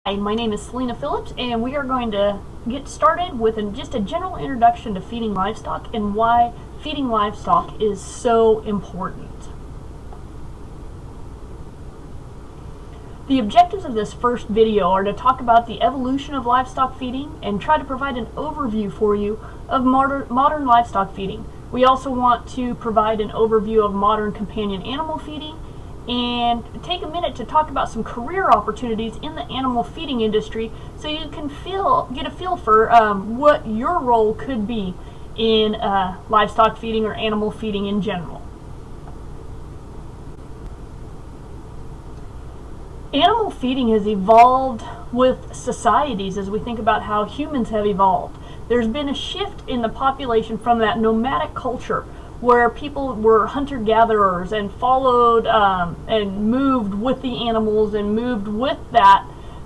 Hi, my name is Selena Phillips, and we are going to get started with just a general introduction to feeding livestock and why feeding livestock is so important. The objectives of this first video are to talk about the evolution of livestock feeding and try to provide an overview for you of modern livestock feeding. We also want to provide an overview of modern companion animal feeding and take a minute to talk about some career opportunities in the animal feeding industry so you can get a feel for what your role could be in livestock feeding or animal feeding in general. Animal feeding has evolved with societies as we think about how humans have evolved. There's been a shift in the population from that nomadic culture where people were hunter-gatherers and followed and moved with the animals and moved with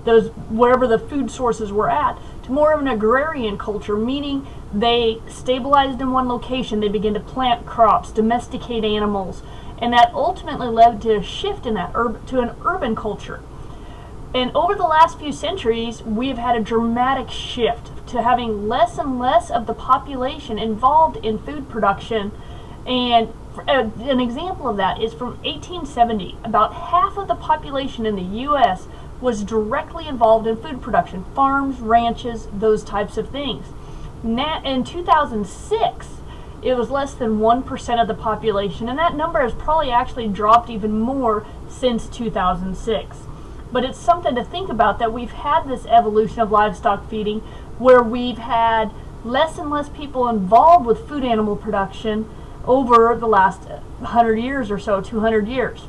those wherever the food sources were at, to more of an agrarian culture, meaning they stabilized in one location, they began to plant crops, domesticate animals, and that ultimately led to a shift in that to an urban culture. And over the last few centuries, we've had a dramatic shift to having less and less of the population involved in food production. And an example of that is from 1870. About half of the population in the U.S. was directly involved in food production, farms, ranches, those types of things. In 2006, it was less than 1% of the population, and that number has probably actually dropped even more since 2006. But it's something to think about that we've had this evolution of livestock feeding where we've had less and less people involved with food animal production over the last 100 years or so, 200 years.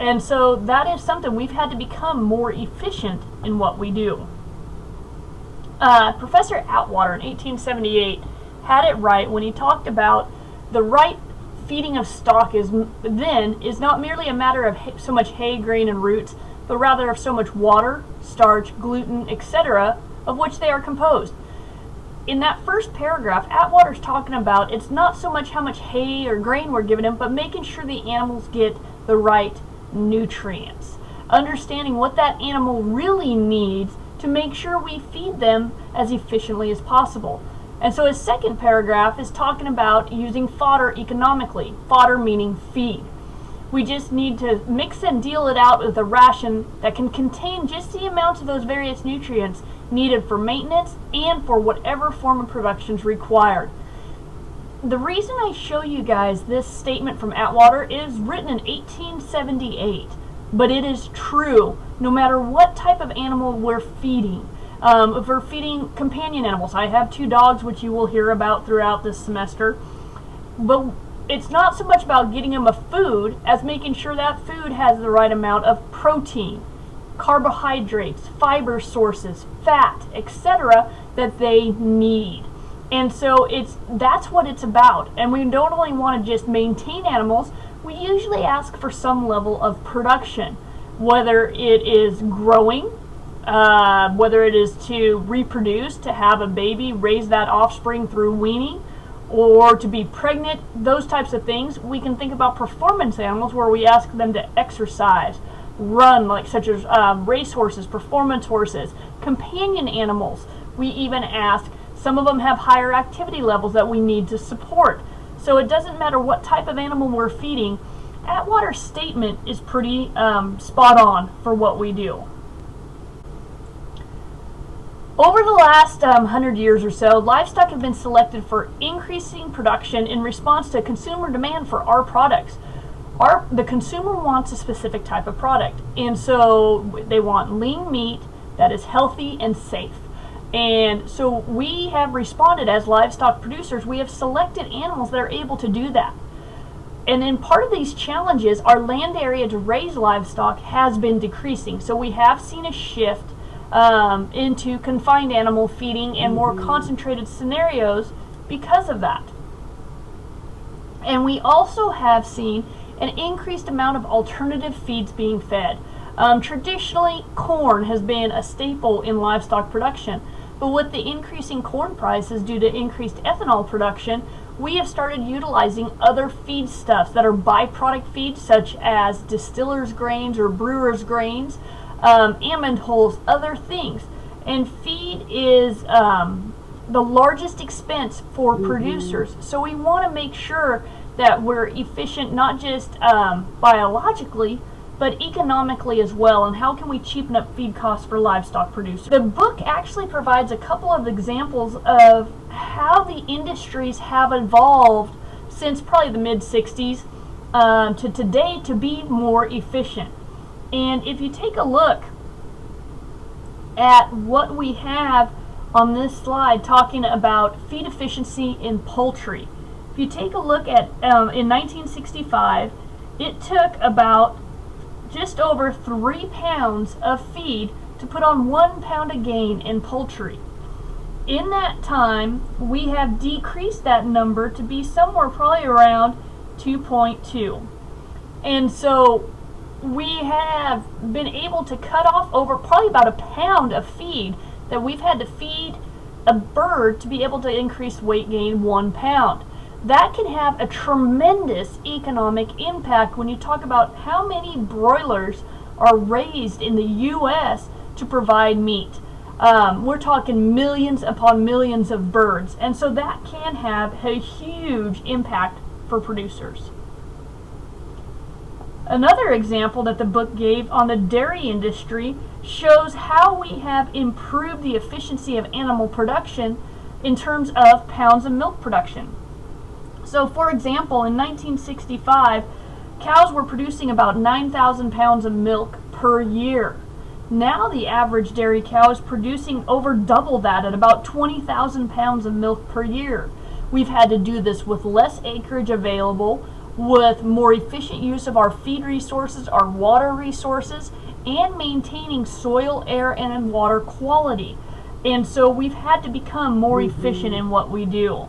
And so that is something we've had to become more efficient in what we do. Professor Atwater in 1878 had it right when he talked about the right feeding of stock is not merely a matter of so much hay, grain, and roots, but rather of so much water, starch, gluten, etc., of which they are composed. In that first paragraph, Atwater's talking about it's not so much how much hay or grain we're giving them, but making sure the animals get the right nutrients. Understanding what that animal really needs to make sure we feed them as efficiently as possible. And so his second paragraph is talking about using fodder economically. Fodder meaning feed. We just need to mix and deal it out with a ration that can contain just the amount of those various nutrients needed for maintenance and for whatever form of production is required. The reason I show you guys this statement from Atwater is written in 1878, but it is true no matter what type of animal we're feeding. If we're feeding companion animals, I have 2 dogs which you will hear about throughout this semester, but it's not so much about getting them a food as making sure that food has the right amount of protein, carbohydrates, fiber sources, fat, etc. that they need. And so that's what it's about. And we don't only want to just maintain animals, we usually ask for some level of production, whether it is growing, whether it is to reproduce, to have a baby, raise that offspring through weaning, or to be pregnant, those types of things. We can think about performance animals where we ask them to exercise, run, such as race horses, performance horses. Companion animals, we even ask, some of them have higher activity levels that we need to support. So it doesn't matter what type of animal we're feeding. Atwater's statement is pretty spot on for what we do. Over the last 100 years or so, livestock have been selected for increasing production in response to consumer demand for our products. The consumer wants a specific type of product, and so they want lean meat that is healthy and safe. And so we have responded as livestock producers. We have selected animals that are able to do that. And in part of these challenges, our land area to raise livestock has been decreasing. So we have seen a shift into confined animal feeding and more concentrated scenarios because of that. And we also have seen an increased amount of alternative feeds being fed. Traditionally, corn has been a staple in livestock production, but with the increasing corn prices due to increased ethanol production, we have started utilizing other feedstuffs that are byproduct feeds, such as distillers' grains or brewers' grains, almond hulls, other things. And feed is the largest expense for producers. So we want to make sure that we're efficient, not just biologically, but economically as well. And how can we cheapen up feed costs for livestock producers? The book actually provides a couple of examples of how the industries have evolved since probably the mid-60s to today to be more efficient. And if you take a look at what we have on this slide talking about feed efficiency in poultry, if you take a look at in 1965, it took about just over 3 pounds of feed to put on 1 pound of gain in poultry. In that time, we have decreased that number to be somewhere probably around 2.2. And so we have been able to cut off over probably about 1 pound of feed that we've had to feed a bird to be able to increase weight gain 1 pound. That can have a tremendous economic impact when you talk about how many broilers are raised in the U.S. to provide meat. We're talking millions upon millions of birds, and so that can have a huge impact for producers. Another example that the book gave on the dairy industry shows how we have improved the efficiency of animal production in terms of pounds of milk production. So for example, in 1965, cows were producing about 9,000 pounds of milk per year. Now the average dairy cow is producing over double that at about 20,000 pounds of milk per year. We've had to do this with less acreage available, with more efficient use of our feed resources, our water resources, and maintaining soil, air, and water quality. And so we've had to become more efficient in what we do.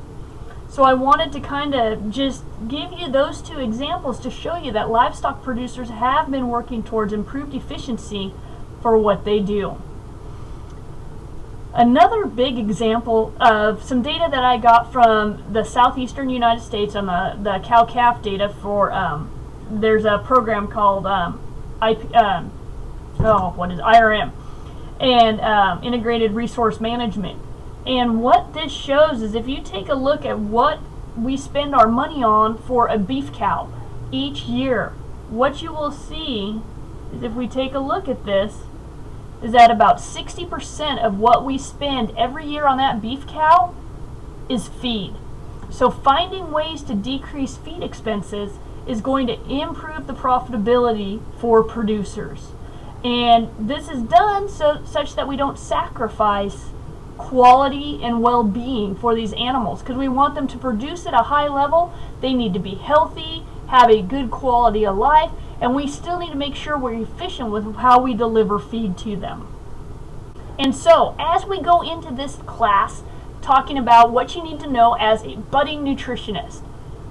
So I wanted to kind of just give you those two examples to show you that livestock producers have been working towards improved efficiency for what they do. Another big example of some data that I got from the southeastern United States on the cow-calf data for, there's a program called IRM, and Integrated Resource Management. And what this shows is if you take a look at what we spend our money on for a beef cow each year, what you will see is if we take a look at this, is that about 60% of what we spend every year on that beef cow is feed. So finding ways to decrease feed expenses is going to improve the profitability for producers. And this is done such that we don't sacrifice quality and well-being for these animals, because we want them to produce at a high level. They need to be healthy, have a good quality of life, and we still need to make sure we're efficient with how we deliver feed to them. And so as we go into this class talking about what you need to know as a budding nutritionist,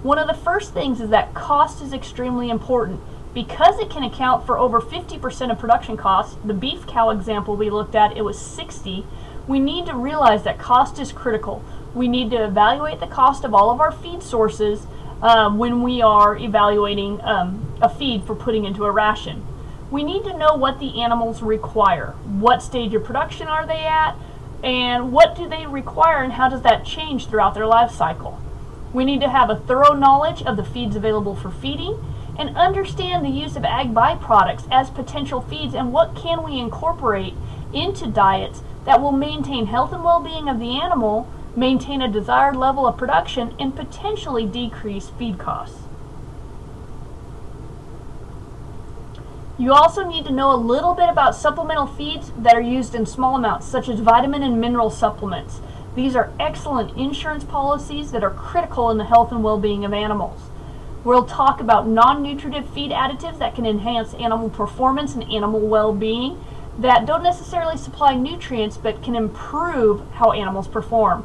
one of the first things is that cost is extremely important. Because it can account for over 50% of production costs, the beef cow example we looked at, it was 60. We need to realize that cost is critical. We need to evaluate the cost of all of our feed sources when we are evaluating a feed for putting into a ration. We need to know what the animals require. What stage of production are they at? And what do they require, and how does that change throughout their life cycle? We need to have a thorough knowledge of the feeds available for feeding and understand the use of ag byproducts as potential feeds and what can we incorporate into diets that will maintain health and well-being of the animal, maintain a desired level of production, and potentially decrease feed costs. You also need to know a little bit about supplemental feeds that are used in small amounts, such as vitamin and mineral supplements. These are excellent insurance policies that are critical in the health and well-being of animals. We'll talk about non-nutritive feed additives that can enhance animal performance and animal well-being that don't necessarily supply nutrients but can improve how animals perform.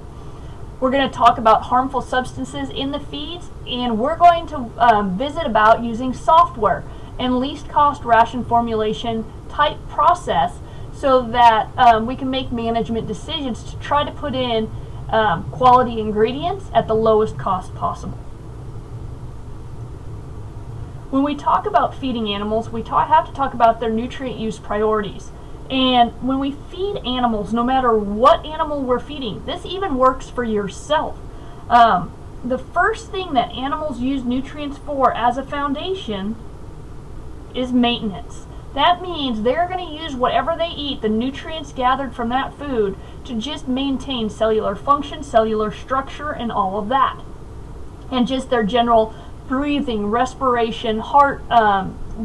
We're going to talk about harmful substances in the feeds, and we're going to visit about using software and least cost ration formulation type process so that we can make management decisions to try to put in quality ingredients at the lowest cost possible. When we talk about feeding animals, we have to talk about their nutrient use priorities. And when we feed animals, no matter what animal we're feeding, this even works for yourself. The first thing that animals use nutrients for as a foundation is maintenance. That means they're going to use whatever they eat, the nutrients gathered from that food, to just maintain cellular function, cellular structure, and all of that. And just their general breathing, respiration, heart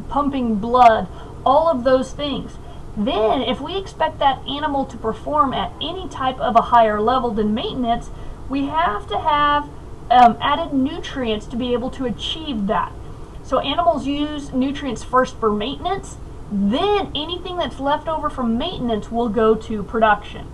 pumping blood, all of those things. Then, if we expect that animal to perform at any type of a higher level than maintenance, we have to have added nutrients to be able to achieve that. So animals use nutrients first for maintenance, then anything that's left over from maintenance will go to production.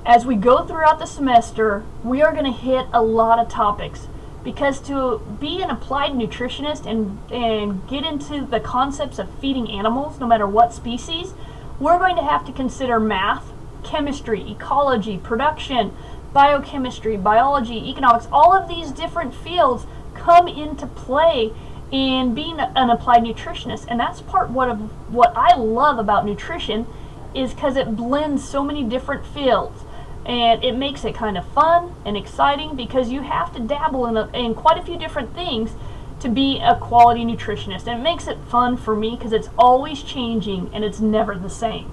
As we go throughout the semester, we are going to hit a lot of topics, because to be an applied nutritionist and get into the concepts of feeding animals, no matter what species, we're going to have to consider math, chemistry, ecology, production, biochemistry, biology, economics. All of these different fields come into play in being an applied nutritionist, and that's part of what I love about nutrition, is because it blends so many different fields, and it makes it kind of fun and exciting, because you have to dabble in quite a few different things to be a quality nutritionist, and it makes it fun for me because it's always changing and it's never the same.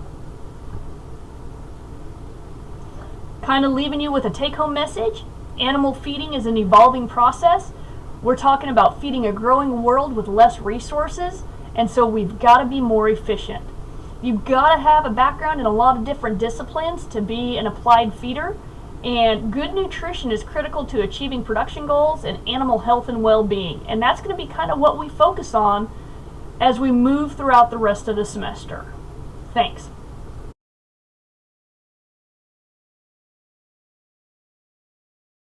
Kind of leaving you with a take-home message: animal feeding is an evolving process. We're talking about feeding a growing world with less resources, and so we've got to be more efficient. You've got to have a background in a lot of different disciplines to be an applied feeder, and good nutrition is critical to achieving production goals and animal health and well-being, and that's going to be kind of what we focus on as we move throughout the rest of the semester. Thanks.